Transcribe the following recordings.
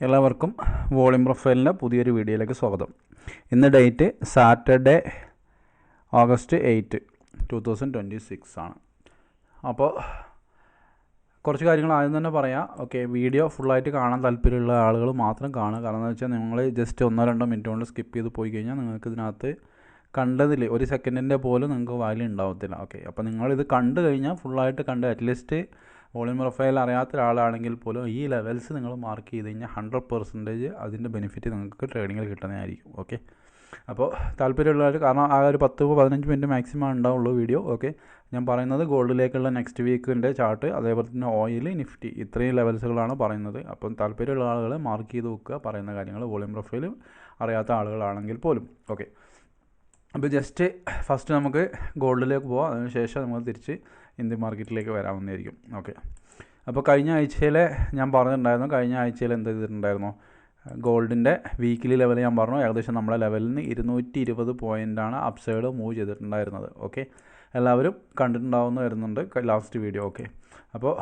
എല്ലാവർക്കും വോളിയം പ്രൊഫൈലിൻ്റെ പുതിയൊരു വീഡിയോയിലേക്ക് സ്വാഗതം. ഇന്ന് ഡേറ്റ് സാറ്റർഡേ ഓഗസ്റ്റ് 8, 2026 ആണ്. അപ്പോൾ കുറച്ച് കാര്യങ്ങൾ ആദ്യം തന്നെ പറയാം. ഓക്കെ, വീഡിയോ ഫുള്ളായിട്ട് കാണാൻ താല്പര്യമുള്ള ആളുകൾ മാത്രം കാണുക. കാരണം എന്ന് വെച്ചാൽ നിങ്ങൾ ജസ്റ്റ് 1-2 മിനിറ്റ് കൊണ്ട് സ്കിപ്പ് ചെയ്ത് പോയി കഴിഞ്ഞാൽ നിങ്ങൾക്ക് ഇതിനകത്ത് കണ്ടതിൽ ഒരു സെക്കൻഡിൻ്റെ പോലും നിങ്ങൾക്ക് വാല്യൂ ഉണ്ടാവത്തില്ല. ഓക്കെ, അപ്പോൾ നിങ്ങളിത് കണ്ടു കഴിഞ്ഞാൽ ഫുള്ളായിട്ട് കണ്ട് അറ്റ്ലീസ്റ്റ് വോളിയം പ്രൊഫൈൽ അറിയാത്ത ഒരാളാണെങ്കിൽ പോലും ഈ ലെവൽസ് നിങ്ങൾ മാർക്ക് ചെയ്ത് കഴിഞ്ഞാൽ 100% അതിൻ്റെ ബെനിഫിറ്റ് നിങ്ങൾക്ക് ട്രേഡിങ്ങിൽ കിട്ടുന്നതായിരിക്കും. ഓക്കെ, അപ്പോൾ താല്പര്യമുള്ളവർ, കാരണം ആ ഒരു 10-15 മിനിറ്റ് മാക്സിമം ഉണ്ടാവുള്ളൂ വീഡിയോ. ഓക്കെ, ഞാൻ പറയുന്നത് ഗോൾഡിലേക്കുള്ള നെക്സ്റ്റ് വീക്കിൻ്റെ ചാർട്ട്, അതേപോലെ തന്നെ ഓയിൽ, നിഫ്റ്റി, ഇത്രയും ലെവൽസുകളാണ് പറയുന്നത്. അപ്പം താല്പര്യമുള്ള ആളുകൾ മാർക്ക് ചെയ്ത് വെക്കുക പറയുന്ന കാര്യങ്ങൾ, വോളിയം പ്രൊഫൈൽ അറിയാത്ത ആളുകളാണെങ്കിൽ പോലും. ഓക്കെ, അപ്പോൾ ജസ്റ്റ് ഫസ്റ്റ് നമുക്ക് ഗോൾഡിലേക്ക് പോകാം, അതിനുശേഷം നമ്മൾ തിരിച്ച് ഇന്ത്യൻ മാർക്കറ്റിലേക്ക് വരാവുന്നതായിരിക്കും. ഓക്കെ, അപ്പോൾ കഴിഞ്ഞ ആഴ്ചയിൽ ഞാൻ പറഞ്ഞിട്ടുണ്ടായിരുന്നു, കഴിഞ്ഞ ആഴ്ചയിൽ എന്ത് ചെയ്തിട്ടുണ്ടായിരുന്നു, ഗോൾഡിൻ്റെ വീക്കിലി ലെവൽ ഞാൻ പറഞ്ഞു ഏകദേശം നമ്മളെ ലെവലിൽ നിന്ന് 220 പോയിൻ്റാണ് അപ്സൈഡ് മൂവ് ചെയ്തിട്ടുണ്ടായിരുന്നത്. ഓക്കെ, എല്ലാവരും കണ്ടിട്ടുണ്ടാവുമെന്ന് വരുന്നുണ്ട് ലാസ്റ്റ് വീഡിയോ. ഓക്കെ, അപ്പോൾ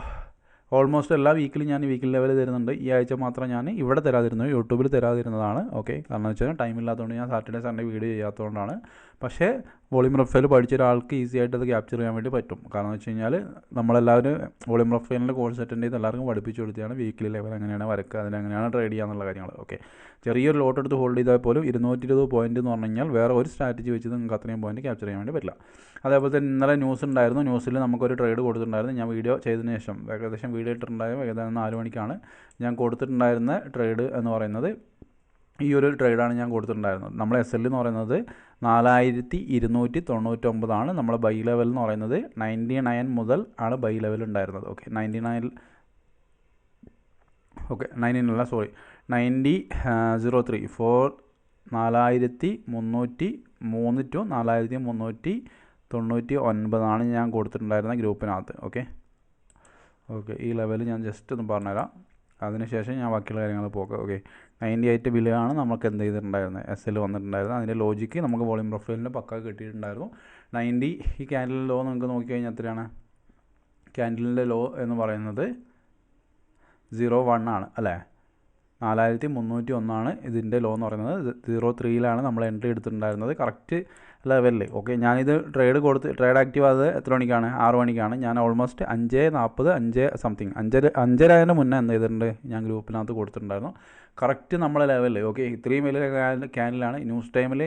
ഓൾമോസ്റ്റ് എല്ലാ വീക്കിലും ഞാൻ വീക്കിലി ലെവൽ തരുന്നുണ്ട്. ഈ ആഴ്ച മാത്രം ഞാൻ ഇവിടെ തരാതിരുന്നു, യൂട്യൂബിൽ തരാതിരുന്നതാണ്. ഓക്കെ, കാരണം എന്ന് വെച്ചാൽ ടൈമില്ലാത്തതുകൊണ്ട് ഞാൻ സാറ്റർഡേ സൺഡേ വീഡിയോ ചെയ്യാത്തതുകൊണ്ടാണ്. പക്ഷേ വോളിയം പ്രൊഫൈൽ പഠിച്ച ഒരാൾക്ക് ഈസി ആയിട്ട് അത് ക്യാപ്ചർ ചെയ്യാൻ വേണ്ടി പറ്റും. കാരണം എന്ന് വെച്ച് കഴിഞ്ഞാൽ നമ്മളെല്ലാവരും വോളിയം പ്രൊഫൈലിൻ്റെ കോഴ്സ് അറ്റൻഡ് ചെയ്ത് എല്ലാവർക്കും പഠിപ്പിച്ചു കൊടുത്തതാണ് വീക്കിലി ലെവൽ എങ്ങനെയാണ് വരക്കുക, അതിനെങ്ങനെയാണ് ട്രേഡ് ചെയ്യുക എന്നുള്ള കാര്യങ്ങൾ. ഓക്കെ, ചെറിയൊരു ലോട്ട് എടുത്ത് ഹോൾഡ് ചെയ്താൽ പോലും 220 പോയിൻ്റ് എന്ന് പറഞ്ഞു കഴിഞ്ഞാൽ വേറെ ഒരു സ്ട്രാറ്റജി വെച്ച് നിങ്ങൾക്ക് അത്രയും പോയിൻ്റ് ക്യാപ്ചർ ചെയ്യാൻ വേണ്ടി പറ്റില്ല. അതേപോലെ തന്നെ ഇന്നലെ ന്യൂസ് ഉണ്ടായിരുന്നു, ന്യൂസിൽ നമുക്കൊരു ട്രേഡ് കൊടുത്തിട്ടുണ്ടായിരുന്നു. ഞാൻ വീഡിയോ ചെയ്തതിന് ശേഷം ഏകദേശം വീഡിയോ ഇട്ടിട്ടുണ്ടായിരുന്നു, ഏകദേശം 4 മണിക്കാണ് ഞാൻ കൊടുത്തിട്ടുണ്ടായിരുന്ന ട്രേഡ് എന്ന് പറയുന്നത്. ഈ ഒരു ട്രേഡാണ് ഞാൻ കൊടുത്തിട്ടുണ്ടായിരുന്നത്. നമ്മൾ SL എന്ന് പറയുന്നത് 4299 ആണ്. നമ്മൾ ബൈ ലെവൽ എന്ന് പറയുന്നത് 99 മുതൽ ആണ് ബൈ ലെവൽ ഉണ്ടായിരുന്നത്. ഓക്കെ, 99 9003 4 4303 to 4399 ഞാൻ കൊടുത്തിട്ടുണ്ടായിരുന്ന ഗ്രൂപ്പിനകത്ത്. ഓക്കെ, ഈ ലെവൽ ഞാൻ ജസ്റ്റ് ഒന്ന് പറഞ്ഞുതരാം, അതിനുശേഷം ഞാൻ ബാക്കിയുള്ള കാര്യങ്ങൾ പോകാം. ഓക്കെ, 98 ബില്ലാണ് നമുക്ക് എന്ത് ചെയ്തിട്ടുണ്ടായിരുന്നത്, SL വന്നിട്ടുണ്ടായിരുന്നത്. അതിൻ്റെ ലോജിക്ക് നമുക്ക് വോളിയം പ്രൊഫൈലിൻ്റെ പക്ക കിട്ടിയിട്ടുണ്ടായിരുന്നു. 90 ഈ ക്യാൻഡിലിൻ്റെ ലോ നിങ്ങൾക്ക് നോക്കിക്കഴിഞ്ഞാൽ എത്രയാണ്, ക്യാൻഡിലിൻ്റെ ലോ എന്ന് പറയുന്നത് 01 ആണ് അല്ലേ, 4301 ഇതിൻ്റെ ലോ എന്ന് പറയുന്നത്. 03 നമ്മൾ എൻട്രി എടുത്തിട്ടുണ്ടായിരുന്നത് കറക്റ്റ് ലെവലിൽ. ഓക്കെ, ഞാനിത് ട്രേഡ് ആക്റ്റീവ് ആയത് എത്ര മണിക്കാണ്, 6 മണിക്കാണ്. ഞാൻ ഓൾമോസ്റ്റ് 5:40 5:30 മുന്നേ എന്ത് ചെയ്തിട്ടുണ്ട്, ഞാൻ ഗ്രൂപ്പിനകത്ത് കൊടുത്തിട്ടുണ്ടായിരുന്നു കറക്റ്റ് നമ്മളെ ലെവലിൽ. ഓക്കെ, ഇത്രയും വലിയ ക്യാനിലാണ്. ന്യൂസ് ടൈമിൽ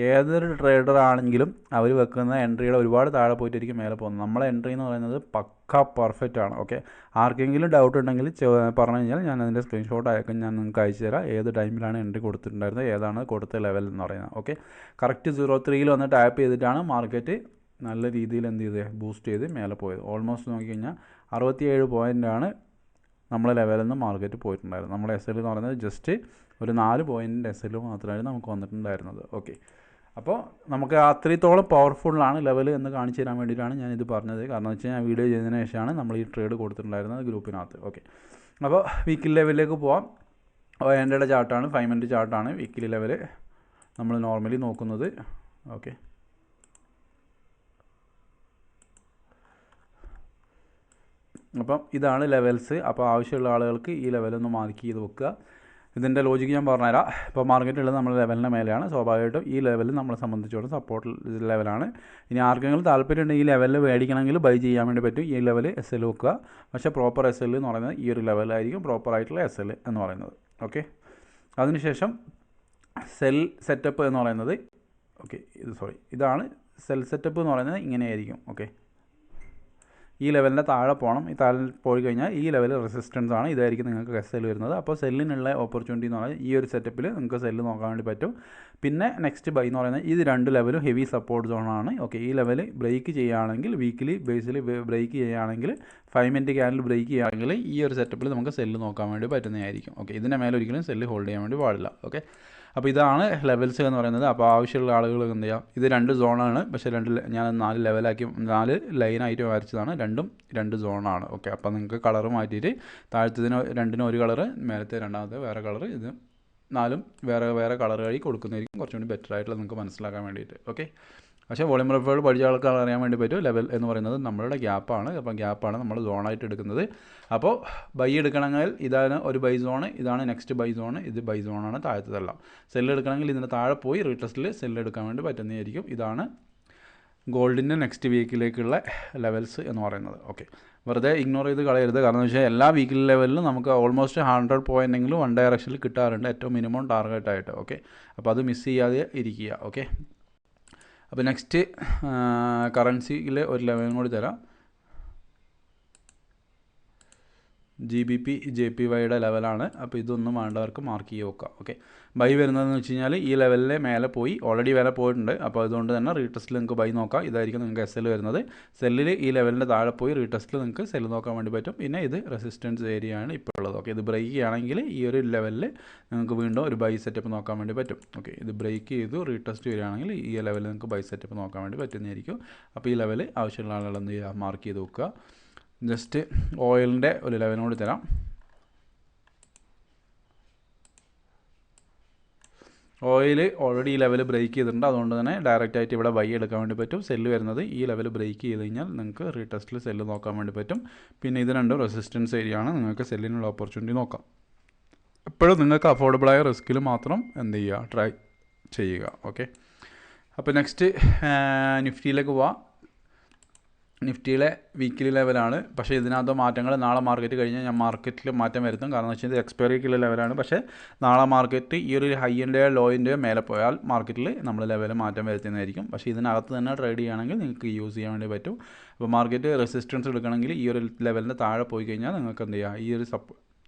ഏതൊരു ട്രേഡർ ആണെങ്കിലും അവർ വെക്കുന്ന എൻട്രിയുടെ ഒരുപാട് താഴെ പോയിട്ടായിരിക്കും മേലെ പോകുന്നത്. നമ്മളെ എൻട്രി എന്ന് പറയുന്നത് പക്ക പെർഫെക്റ്റ് ആണ്. ഓക്കെ, ആർക്കെങ്കിലും ഡൗട്ട് ഉണ്ടെങ്കിൽ പറഞ്ഞു കഴിഞ്ഞാൽ ഞാൻ അതിൻ്റെ സ്ക്രീൻഷോട്ട് അയക്കാൻ ഞാൻ നിങ്ങൾക്ക് അയച്ചു തരാം, ഏത് ടൈമിലാണ് എൻട്രി കൊടുത്തിട്ടുണ്ടായിരുന്നത്, ഏതാണ് കൊടുത്ത ലെവൽ എന്ന് പറയുന്നത്. ഓക്കെ, കറക്റ്റ് 03 വന്ന് ടാപ്പ് ചെയ്തിട്ടാണ് മാർക്കറ്റ് നല്ല രീതിയിൽ എന്ത് ചെയ്ത് ബൂസ്റ്റ് ചെയ്ത് മേലെ പോയത്. ഓൾമോസ്റ്റ് നോക്കിക്കഴിഞ്ഞാൽ 67 പോയിൻ്റാണ് നമ്മളെ ലെവലിൽ നിന്ന് മാർക്കറ്റ് പോയിട്ടുണ്ടായിരുന്നു. നമ്മുടെ SL എന്ന് പറയുന്നത് ജസ്റ്റ് ഒരു 4 പോയിൻറ്റിൻ്റെ SL മാത്രമായിരുന്നു നമുക്ക് വന്നിട്ടുണ്ടായിരുന്നത്. ഓക്കെ, അപ്പോൾ നമുക്ക് അത്രത്തോളം പവർഫുള്ളാണ് ലെവൽ എന്ന് കാണിച്ചു തരാൻ വേണ്ടിയിട്ടാണ് ഞാനിത് പറഞ്ഞത്. കാരണം എന്ന് വെച്ചാൽ ഞാൻ വീഡിയോ ചെയ്തതിന് ശേഷമാണ് നമ്മൾ ഈ ട്രേഡ് കൊടുത്തിട്ടുണ്ടായിരുന്നത് ഗ്രൂപ്പിനകത്ത്. ഓക്കെ, അപ്പോൾ വീക്കിലി ലെവലിലേക്ക് പോവാം. 100 ചാർട്ടാണ്, 5 മിനിറ്റ് ചാർട്ടാണ് വീക്കിലി ലെവൽ നമ്മൾ നോർമലി നോക്കുന്നത്. ഓക്കെ, അപ്പം ഇതാണ് ലെവൽസ്. അപ്പോൾ ആവശ്യമുള്ള ആളുകൾക്ക് ഈ ലെവലൊന്ന് മാർക്ക് ചെയ്ത് വെക്കുക. ഇതിൻ്റെ ലോജിക്ക് ഞാൻ പറഞ്ഞുതരാം. ഇപ്പോൾ മാർക്കറ്റുള്ളത് നമ്മുടെ ലെവലിൻ്റെ മേലെയാണ്. സ്വാഭാവികമായിട്ടും ഈ ലെവൽ നമ്മളെ സംബന്ധിച്ചോളം സപ്പോർട്ട് ലെവലാണ്. ഇനി ആർക്കെങ്കിലും താല്പര്യമുണ്ടെങ്കിൽ ഈ ലെവലിൽ മേടിക്കണമെങ്കിൽ ബൈ ചെയ്യാൻ വേണ്ടി പറ്റും. ഈ ലെവൽ SL വെക്കുക. പക്ഷേ പ്രോപ്പർ SL എന്ന് പറയുന്നത് ഈ ഒരു ലെവലായിരിക്കും പ്രോപ്പറായിട്ടുള്ള SL എന്ന് പറയുന്നത്. ഓക്കെ, അതിനുശേഷം സെൽ സെറ്റപ്പ് എന്ന് പറയുന്നത്, ഓക്കെ ഇതാണ് സെൽ സെറ്റപ്പ് എന്ന് പറയുന്നത്, ഇങ്ങനെയായിരിക്കും. ഓക്കെ, ഈ ലെവലിൻ്റെ താഴെ പോകണം. ഈ താഴെ പോയി കഴിഞ്ഞാൽ ഈ ലെവൽ റെസിസ്റ്റൻസ് ആണ്, ഇതായിരിക്കും നിങ്ങൾക്ക് SL വരുന്നത്. അപ്പോൾ സെല്ലിനുള്ള ഓപ്പർച്യൂണിറ്റി എന്ന് പറഞ്ഞാൽ ഈ ഒരു സെറ്റപ്പിൽ നിങ്ങൾക്ക് സെല്ല് നോക്കാൻ വേണ്ടി പറ്റും. പിന്നെ നെക്സ്റ്റ് ബൈ എന്ന് പറയുന്നത് ഇത് 2 ലെവലും ഹെവി സപ്പോർട്ട് സോണാണ്. ഓക്കെ, ഈ ലെവൽ ബ്രേക്ക് ചെയ്യുകയാണെങ്കിൽ, വീക്കിലി ബേസിൽ ബ്രേക്ക് ചെയ്യുകയാണെങ്കിൽ, 5 മിനിറ്റ് ക്യാൻഡിൽ ബ്രേക്ക് ചെയ്യുകയാണെങ്കിൽ ഈ ഒരു സെറ്റപ്പിൽ നമുക്ക് സെല്ല് നോക്കാൻ വേണ്ടി പറ്റുന്നതായിരിക്കും. ഓക്കെ, ഇതിൻ്റെ മേലെ ഒരിക്കലും സെല്ല് ഹോൾഡ് ചെയ്യാൻ വേണ്ടി പാടില്ല. ഓക്കെ, അപ്പോൾ ഇതാണ് ലെവൽസ് എന്ന് പറയുന്നത്. അപ്പോൾ ആവശ്യമുള്ള ആളുകൾ എന്ത് ചെയ്യുക, ഇത് 2 സോണാണ്, പക്ഷേ ഞാൻ 4 ലെവലാക്കി 4 ലൈനായിട്ട് വരച്ചതാണ്. 2 സോണാണ്. ഓക്കെ, അപ്പോൾ നിങ്ങൾക്ക് കളർ മാറ്റിയിട്ട് താഴത്തതിന് 2-ന് ഒരു കളറ്, മേലത്തെ രണ്ടാമത്തെ വേറെ കളറ്, ഇത് 4 വേറെ കളർ വഴി കൊടുക്കുന്നതായിരിക്കും കുറച്ചും കൂടി ബെറ്റർ ആയിട്ടുള്ള നിങ്ങൾക്ക് മനസ്സിലാക്കാൻ വേണ്ടിയിട്ട്. ഓക്കെ, പക്ഷേ വോളിയം പ്രൊഫൈൽ പഠിച്ച ആൾക്കാർ അറിയാൻ വേണ്ടി പറ്റും ലെവൽ എന്ന് പറയുന്നത് നമ്മളുടെ ഗ്യാപ്പാണ്. അപ്പം ഗ്യാപ്പാണ് നമ്മൾ സോണായിട്ട് എടുക്കുന്നത്. അപ്പോൾ ബൈ എടുക്കണമെങ്കിൽ ഇതാണ് ഒരു ബൈ സോണ്, ഇതാണ് നെക്സ്റ്റ് ബൈ സോണ്, ഇത് ബൈ സോണാണ് താഴത്തതെല്ലാം. സെല്ല് എടുക്കണമെങ്കിൽ ഇതിന് താഴെ പോയി റീടെസ്റ്റിൽ സെല്ല് എടുക്കാൻ വേണ്ടി പറ്റുന്നതായിരിക്കും. ഇതാണ് ഗോൾഡിൻ്റെ നെക്സ്റ്റ് വീക്കിലേക്കുള്ള ലെവൽസ് എന്ന് പറയുന്നത്. ഓക്കെ, വെറുതെ ഇഗ്നോർ ചെയ്ത് കളയരുത്. കാരണം എന്ന് വെച്ചാൽ എല്ലാ വീക്കിലി ലെവലിലും നമുക്ക് ഓൾമോസ്റ്റ് 100 പോയിൻ്റെങ്കിലും വൺ ഡയറക്ഷനിൽ കിട്ടാറുണ്ട്, ഏറ്റവും മിനിമം ടാർഗറ്റായിട്ട്. ഓക്കെ, അപ്പോൾ അത് മിസ് ചെയ്യാതെ ഇരിക്കുക. ഓക്കെ, അപ്പോൾ നെക്സ്റ്റ് കറൻസിയിൽ ഒരു ലെവലും കൂടി തരാം. GBP JPYയുടെ ലെവലാണ്. അപ്പോൾ ഇതൊന്നും വേണ്ടവർക്ക് മാർക്ക് ചെയ്ത് വെക്കുക. ഓക്കെ, ബൈ വരുന്നതെന്ന് വെച്ച് കഴിഞ്ഞാൽ ഈ ലെവലിലെ മേലെ പോയി, ഓൾറെഡി വില പോയിട്ടുണ്ട്. അപ്പോൾ അതുകൊണ്ട് തന്നെ റീടെസ്റ്റിൽ നിങ്ങൾക്ക് ബൈ നോക്കാം. ഇതായിരിക്കും നിങ്ങൾക്ക് SL വരുന്നത്. സെല്ലിൽ ഈ ലെവലിൻ്റെ താഴെ പോയി റീടെസ്റ്റിൽ നിങ്ങൾക്ക് സെല്ല് നോക്കാൻ വേണ്ടി പറ്റും. പിന്നെ ഇത് റെസിസ്റ്റൻസ് ഏരിയ ആണ് ഇപ്പോൾ ഉള്ളത്. ഓക്കെ, ഇത് ബ്രേക്ക് ചെയ്യുകയാണെങ്കിൽ ഈ ഒരു ലെവലിൽ നിങ്ങൾക്ക് വീണ്ടും ഒരു ബൈ സെറ്റപ്പ് നോക്കാൻ വേണ്ടി പറ്റും. ഓക്കെ, ഇത് ബ്രേക്ക് ചെയ്തു റീടെസ്റ്റ് വരികയാണെങ്കിൽ ഈ ലെവലിൽ നിങ്ങൾക്ക് ബൈ സെറ്റപ്പ് നോക്കാൻ വേണ്ടി പറ്റുന്നതായിരിക്കും. അപ്പോൾ ഈ ലെവൽ ആവശ്യമുള്ള ആളുകൾ എന്ത് ചെയ്യുക, മാർക്ക് ചെയ്ത് വെക്കുക. ജസ്റ്റ് ഓയിലിൻ്റെ ഒരു ലെവലിനോട് തരാം. ഓയിൽ ഓൾറെഡി ഈ ലെവൽ ബ്രേക്ക് ചെയ്തിട്ടുണ്ട്. അതുകൊണ്ട് തന്നെ ഡയറക്റ്റായിട്ട് ഇവിടെ ബൈ എടുക്കാൻ വേണ്ടി പറ്റും. സെല്ല് വരുന്നത് ഈ ലെവൽ ബ്രേക്ക് ചെയ്ത് കഴിഞ്ഞാൽ നിങ്ങൾക്ക് റീടെസ്റ്റിൽ സെല്ല് നോക്കാൻ വേണ്ടി പറ്റും. പിന്നെ ഇത് രണ്ടും റെസിസ്റ്റൻസ് ഏരിയ ആണ്, നിങ്ങൾക്ക് സെല്ലിനുള്ള ഓപ്പർച്യൂണിറ്റി നോക്കാം. എപ്പോഴും നിങ്ങൾക്ക് അഫോർഡബിളായ റിസ്കിൽ മാത്രം എന്ത് ചെയ്യുക, ട്രൈ ചെയ്യുക. ഓക്കെ, അപ്പോൾ നെക്സ്റ്റ് നിഫ്റ്റിയിലേക്ക് പോവാം. നിഫ്റ്റിയിലെ വീക്കിലി ലെവലാണ്. പക്ഷേ ഇതിനകത്ത് മാറ്റങ്ങൾ നാളെ മാർക്കറ്റ് കഴിഞ്ഞാൽ ഞാൻ മാർക്കറ്റിൽ മാറ്റം വരുത്തും. കാരണം എന്ന് വെച്ചാൽ ഇത് എക്സ്പയറിക്കുള്ള ലെവലാണ്. പക്ഷേ നാളെ മാർക്കറ്റ് ഈ ഒരു ഹൈൻ്റെയോ ലോയിൻ്റെയോ മേലെ പോയാൽ മാർക്കറ്റിൽ നമ്മൾ ലെവൽ മാറ്റം വരുത്തുന്നതായിരിക്കും. പക്ഷേ ഇതിനകത്ത് തന്നെ ട്രേഡ് ചെയ്യുകയാണെങ്കിൽ നിങ്ങൾക്ക് യൂസ് ചെയ്യാൻ വേണ്ടി പറ്റും. അപ്പോൾ മാർക്കറ്റ് റെസിസ്റ്റൻസ് എടുക്കണമെങ്കിൽ ഈ ഒരു ലെവലിൻ്റെ താഴെ പോയി കഴിഞ്ഞാൽ നിങ്ങൾക്ക് എന്ത് ചെയ്യുക,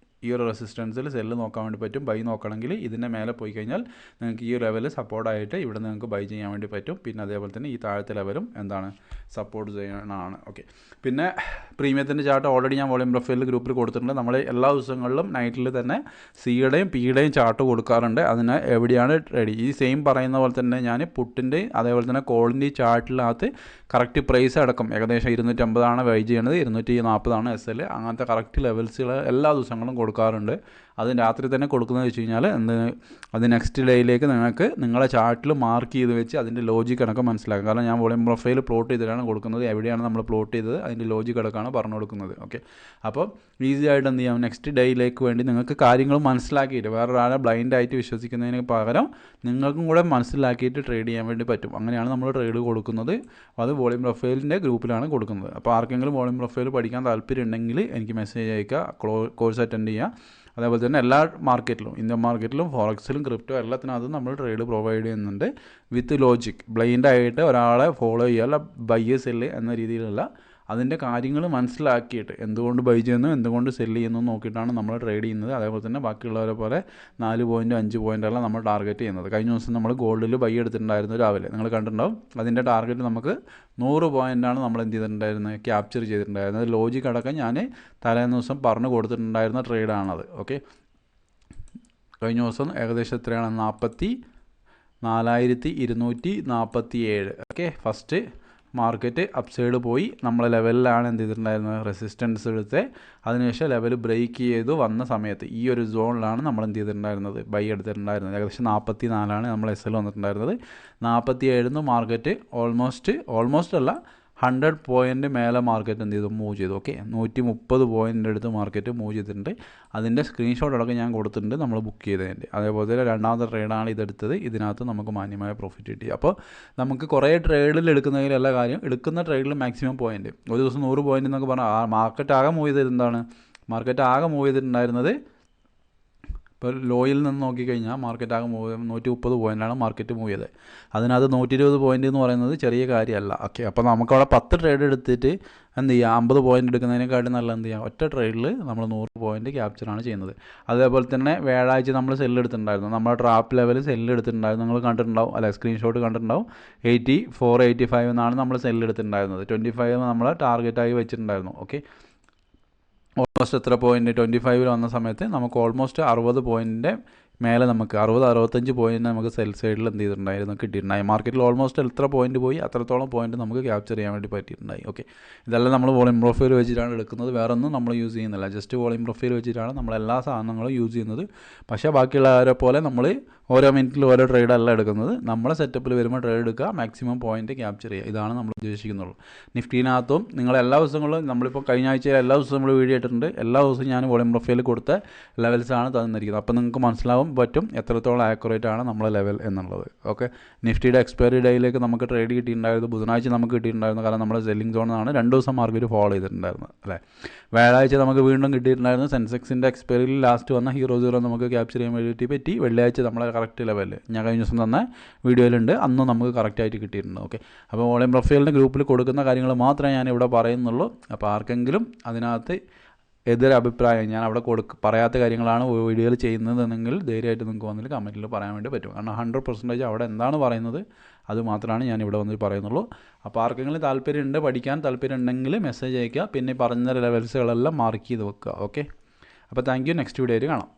ഈ ഒരു റെസിസ്റ്റൻസിൽ സെല്ല് നോക്കാൻ വേണ്ടി പറ്റും. ബൈ നോക്കണമെങ്കിൽ ഇതിൻ്റെ മേലെ പോയി കഴിഞ്ഞാൽ നിങ്ങൾക്ക് ഈ ലെവൽ സപ്പോർട്ടായിട്ട് ഇവിടെ നിങ്ങൾക്ക് ബൈ ചെയ്യാൻ വേണ്ടി പറ്റും. പിന്നെ അതേപോലെ തന്നെ ഈ താഴത്തെ ലെവലും എന്താണ്, സപ്പോർട്ട് ചെയ്യാനാണ്. ഓക്കെ, പിന്നെ പ്രീമിയത്തിൻ്റെ ചാർട്ട് ഓൾറെഡി ഞാൻ വോളിയം പ്രൊഫൈൽ ഗ്രൂപ്പിൽ കൊടുത്തിട്ടുണ്ട്. നമ്മൾ എല്ലാ ദിവസങ്ങളിലും നൈറ്റിൽ തന്നെ സിയുടെയും പിയുടെയും ചാർട്ട് കൊടുക്കാറുണ്ട്. അതിന് എവിടെയാണ് റെഡി ഈ സെയിം പറയുന്ന പോലെ തന്നെ ഞാൻ പുട്ടിൻ്റെയും അതേപോലെ തന്നെ കോളിൻ്റെയും ചാർട്ടിനകത്ത് കറക്റ്റ് പ്രൈസ് അടക്കം ഏകദേശം 250 ബൈ ചെയ്യണത്, 240 SL, അങ്ങനത്തെ കറക്റ്റ് ലെവൽസുകൾ എല്ലാ ദിവസങ്ങളും കൊടുക്കാറുണ്ട്. അത് രാത്രി തന്നെ കൊടുക്കുന്നത് വെച്ച് കഴിഞ്ഞാൽ അത് നെക്സ്റ്റ് ഡേയിലേക്ക് നിങ്ങൾക്ക് നിങ്ങളെ ചാർട്ടിൽ മാർക്ക് ചെയ്ത് വെച്ച് അതിൻ്റെ ലോജിക് അടക്കം മനസ്സിലാക്കും. കാരണം ഞാൻ വോളിയം പ്രൊഫൈൽ പ്ലോട്ട് ചെയ്തിട്ടാണ് കൊടുക്കുന്നത്. എവിടെയാണ് നമ്മൾ പ്ലോട്ട് ചെയ്തത് അതിൻ്റെ ലോജിക് അടക്കമാണ് പറഞ്ഞു കൊടുക്കുന്നത്. ഓക്കെ, അപ്പോൾ ഈസി ആയിട്ട് എന്ത് ചെയ്യാം, നെക്സ്റ്റ് ഡേയിലേക്ക് വേണ്ടി നിങ്ങൾക്ക് കാര്യങ്ങൾ മനസ്സിലാക്കിയിട്ട് വേറൊരാളെ ബ്ലൈൻഡായിട്ട് വിശ്വസിക്കുന്നതിന് പകരം നിങ്ങൾക്കും കൂടെ മനസ്സിലാക്കിയിട്ട് ട്രേഡ് ചെയ്യാൻ വേണ്ടി പറ്റും. അങ്ങനെയാണ് നമ്മൾ ട്രേഡ് കൊടുക്കുന്നത്. അത് വോളിയം പ്രൊഫൈലിൻ്റെ ഗ്രൂപ്പിലാണ് കൊടുക്കുന്നത്. അപ്പോൾ ആർക്കെങ്കിലും വോളിയം പ്രൊഫൈൽ പഠിക്കാൻ താല്പര്യം ഉണ്ടെങ്കിൽ എനിക്ക് മെസ്സേജ് അയക്കുക, കോഴ്സ് അറ്റൻഡ് ചെയ്യുക. അതേപോലെ തന്നെ എല്ലാ മാർക്കറ്റിലും, ഇന്ത്യൻ മാർക്കറ്റിലും ഫോറക്സിലും ക്രിപ്റ്റോ എല്ലാത്തിനകത്തും നമ്മൾ ട്രേഡ് പ്രൊവൈഡ് ചെയ്യുന്നുണ്ട് വിത്ത് ലോജിക്. ബ്ലൈൻഡായിട്ട് ഒരാളെ ഫോളോ ചെയ്യുക, അല്ല ബൈ സെല്ല് എന്ന രീതിയിലല്ല, അതിൻ്റെ കാര്യങ്ങൾ മനസ്സിലാക്കിയിട്ട് എന്തുകൊണ്ട് ബൈ ചെയ്യുന്നു എന്തുകൊണ്ട് സെല്ല് ചെയ്യുന്നു നോക്കിയിട്ടാണ് നമ്മൾ ട്രേഡ് ചെയ്യുന്നത്. അതേപോലെ തന്നെ ബാക്കിയുള്ളവരെ പോലെ 4 പോയിൻ്റ് 5 പോയിൻ്റെല്ലാം നമ്മൾ ടാർഗറ്റ് ചെയ്യുന്നത്. കഴിഞ്ഞ ദിവസം നമ്മൾ ഗോൾഡിൽ ബൈ എടുത്തിട്ടുണ്ടായിരുന്നു രാവിലെ, നിങ്ങൾ കണ്ടിട്ടുണ്ടാവും. അതിൻ്റെ ടാർഗറ്റ് നമുക്ക് 100 പോയിൻ്റാണ് നമ്മൾ എന്ത് ചെയ്തിട്ടുണ്ടായിരുന്നത്, ക്യാപ്ചർ ചെയ്തിട്ടുണ്ടായിരുന്നത്. ലോജിക് അടക്കം ഞാൻ തലേന്ന് ദിവസം പറഞ്ഞു കൊടുത്തിട്ടുണ്ടായിരുന്ന ട്രേഡാണത്. ഓക്കെ, കഴിഞ്ഞ ദിവസം ഏകദേശം എത്രയാണ്, 44,247. ഓക്കെ, ഫസ്റ്റ് മാർക്കറ്റ് അപ്സൈഡ് പോയി, നമ്മളെ ലെവലിലാണ് എന്ത് ചെയ്തിട്ടുണ്ടായിരുന്നത്, റെസിസ്റ്റൻസ് എടുത്ത് അതിനുശേഷം ലെവൽ ബ്രേക്ക് ചെയ്തു വന്ന സമയത്ത് ഈ ഒരു സോണിലാണ് നമ്മൾ എന്ത് ചെയ്തിട്ടുണ്ടായിരുന്നത്, ബൈ എടുത്തിട്ടുണ്ടായിരുന്നത്. ഏകദേശം 44 നമ്മൾ SL വന്നിട്ടുണ്ടായിരുന്നത്. 47 മാർക്കറ്റ് ഓൾമോസ്റ്റ് അല്ല 100 പോയിൻ്റ് മേലെ മാർക്കറ്റ് എന്ത് ചെയ്തു, മൂവ് ചെയ്തു. ഓക്കെ, 130 പോയിൻ്റ് അടുത്ത് മാർക്കറ്റ് മൂവ് ചെയ്തിട്ടുണ്ട്. അതിൻ്റെ സ്ക്രീൻഷോട്ട് അടക്കം ഞാൻ കൊടുത്തിട്ടുണ്ട് നമ്മൾ ബുക്ക് ചെയ്തതിൻ്റെ. അതേപോലെ തന്നെ രണ്ടാമത്തെ ട്രേഡാണ് ഇതെടുത്തത്. ഇതിനകത്ത് നമുക്ക് മാന്യമായ പ്രോഫിറ്റ് കിട്ടി. അപ്പോൾ നമുക്ക് കുറേ ട്രേഡിൽ എടുക്കുന്നതിലല്ല കാര്യം, എടുക്കുന്ന ട്രേഡിൽ മാക്സിമം പോയിൻ്റ്, ഒരു ദിവസം 100 പോയിൻ്റ് എന്നൊക്കെ പറഞ്ഞാൽ മാർക്കറ്റ് ആകെ മൂവ് ചെയ്തത് എന്താണ്, മാർക്കറ്റ് ആകെ മൂവ് ചെയ്തിട്ടുണ്ടായിരുന്നത് ഇപ്പോൾ ലോയിൽ നിന്ന് നോക്കിക്കഴിഞ്ഞാൽ മാർക്കറ്റ് ആകെ 130 പോയിൻ്റാണ് മാർക്കറ്റ് മൂവ് ചെയ്തത്. അതിനകത്ത് 120 പോയിൻ്റ് എന്ന് പറയുന്നത് ചെറിയ കാര്യമല്ല. ഓക്കെ, അപ്പോൾ നമുക്കവിടെ 10 ട്രേഡ് എടുത്തിട്ട് എന്ത് ചെയ്യുക, 50 പോയിൻ്റ് എടുക്കുന്നതിനെക്കാട്ടും നല്ല എന്ത് ചെയ്യുക, ഒറ്റ ട്രേഡിൽ നമ്മൾ 100 പോയിൻ്റ് ക്യാപ്ചറാണ് ചെയ്യുന്നത്. അതേപോലെ തന്നെ വ്യാഴാഴ്ച നമ്മൾ സെല്ല് എടുത്തിട്ടുണ്ടായിരുന്നു, നമ്മുടെ ട്രാപ്പ് ലെവൽ സെല്ല് എടുത്തിട്ടുണ്ടായിരുന്നു. നിങ്ങൾ കണ്ടിട്ടുണ്ടാവും അല്ലെ, സ്ക്രീൻഷോട്ട് കണ്ടിട്ടുണ്ടാവും. 84, 85 എന്നാണ് നമ്മൾ സെല്ല് എടുത്തിട്ടുണ്ടായിരുന്നത്. 25 നമ്മൾ ടാർഗറ്റായി വെച്ചിട്ടുണ്ടായിരുന്നു. ഓക്കെ, ഓൾമോസ്റ്റ് എത്ര പോയിൻ്റ്, 25 വന്ന സമയത്ത് നമുക്ക് ഓൾമോസ്റ്റ് 60 പോയിൻറ്റിൻ്റെ മേലെ നമുക്ക് 60-65 പോയിൻ്റ് നമുക്ക് സെൽ സൈഡിൽ എന്ത് ചെയ്തിട്ടുണ്ടായിരുന്നു കിട്ടിയിട്ടുണ്ടായി. മാർക്കറ്റിൽ ഓൾമോസ്റ്റ് എത്ര പോയിൻ്റ് പോയി അത്രത്തോളം പോയിൻ്റ് നമുക്ക് ക്യാപ്ചർ ചെയ്യാൻ വേണ്ടി പറ്റിയിട്ടുണ്ടായി. ഓക്കെ, ഇതെല്ലാം നമ്മൾ വോളിയം പ്രൊഫൈൽ വെച്ചിട്ടാണ് എടുക്കുന്നത്, വേറെ ഒന്നും നമ്മൾ യൂസ് ചെയ്യുന്നില്ല. ജസ്റ്റ് വോളിയം പ്രൊഫൈൽ വെച്ചിട്ടാണ് നമ്മളെല്ലാ സാധനങ്ങളും യൂസ് ചെയ്യുന്നത്. പക്ഷേ ബാക്കിയുള്ളവരെ പോലെ നമ്മൾ ഓരോ മിനിറ്റിൽ ഓരോ ട്രേഡ് അല്ല എടുക്കുന്നത്. നമ്മളെ സെറ്റപ്പിൽ വരുമ്പോൾ ട്രേഡ് എടുക്കുക, മാക്സിമം പോയിൻ്റ് ക്യാപ്ചർ ചെയ്യുക, ഇതാണ് നമ്മൾ ഉദ്ദേശിക്കുന്നുള്ളൂ. നിഫ്റ്റിനകത്തും നിങ്ങൾ എല്ലാ ദിവസങ്ങളും നമ്മളിപ്പോൾ കഴിഞ്ഞ ആഴ്ചയിൽ എല്ലാ ദിവസവും നമ്മൾ വീഡിയോ ഇട്ടിട്ടുണ്ട്. എല്ലാ ദിവസവും ഞാൻ വോളിയം പ്രൊഫൈൽ കൊടുത്ത ലെവൽസാണ് തന്നിരിക്കുന്നത്. അപ്പോൾ നിങ്ങൾക്ക് മനസ്സിലാവും പറ്റും എത്രത്തോളം ആക്യുറേറ്റ് ആണ് നമ്മളെ ലെവൽ എന്നുള്ളത്. ഓക്കെ, നിഫ്റ്റിയുടെ എക്സ്പയറി ഡേയിലേക്ക് നമുക്ക് ട്രേഡ് കിട്ടിയിട്ടുണ്ടായിരുന്നു, ബുധനാഴ്ച നമുക്ക് കിട്ടിയിട്ടുണ്ടായിരുന്നു. കാരണം നമ്മുടെ സെല്ലിംഗ് സോണാണ് 2 ദിവസം മാർക്കറ്റ് ഫോളോ ചെയ്തിട്ടുണ്ടായിരുന്നത് അല്ലേ. വ്യാഴാഴ്ച നമുക്ക് വീണ്ടും കിട്ടിയിട്ടുണ്ടായിരുന്നു. സെൻസെക്സിൻ്റെ എക്സ്പയറിയിൽ ലാസ്റ്റ് വന്ന ഹീറോ 0 നമുക്ക് ക്യാപ്ചർ ചെയ്യാൻ വേണ്ടി പറ്റി. വെള്ളിയാഴ്ച നമ്മളെ കറക്റ്റ് ലെവലിൽ ഞാൻ കഴിഞ്ഞ ദിവസം തന്ന വീഡിയോയിലുണ്ട്, അന്നും നമുക്ക് കറക്റ്റായിട്ട് കിട്ടിയിട്ടുണ്ട്. ഓക്കെ, അപ്പോൾ വോളിയം പ്രൊഫൈലിൻ്റെ ഗ്രൂപ്പിൽ കൊടുക്കുന്ന കാര്യങ്ങൾ മാത്രമേ ഞാൻ ഇവിടെ പറയുന്നുള്ളൂ. അപ്പോൾ ആർക്കെങ്കിലും അതിനകത്ത് എതിരഭിപ്രായം ഞാൻ അവിടെ പറയാത്ത കാര്യങ്ങളാണ് വീഡിയോയിൽ ചെയ്യുന്നതെങ്കിൽ ധൈര്യമായിട്ട് നിങ്ങൾക്ക് വന്നിട്ട് കമൻറ്റിൽ പറയാൻ വേണ്ടി പറ്റും. കാരണം 100% അവിടെ എന്താണ് പറയുന്നത് അത് മാത്രമാണ് ഞാൻ ഇവിടെ വന്നിട്ട് പറയുന്നുള്ളൂ. അപ്പോൾ ആർക്കെങ്കിലും താല്പര്യമുണ്ട്, പഠിക്കാൻ താല്പര്യം ഉണ്ടെങ്കിൽ മെസ്സേജ് അയയ്ക്കുക. പിന്നെ പറഞ്ഞ ലെവൽസുകളെല്ലാം മാർക്ക് ചെയ്ത് വെക്കുക. ഓക്കെ, അപ്പോൾ താങ്ക് യു. നെക്സ്റ്റ് വീഡിയോയിൽ കാണാം.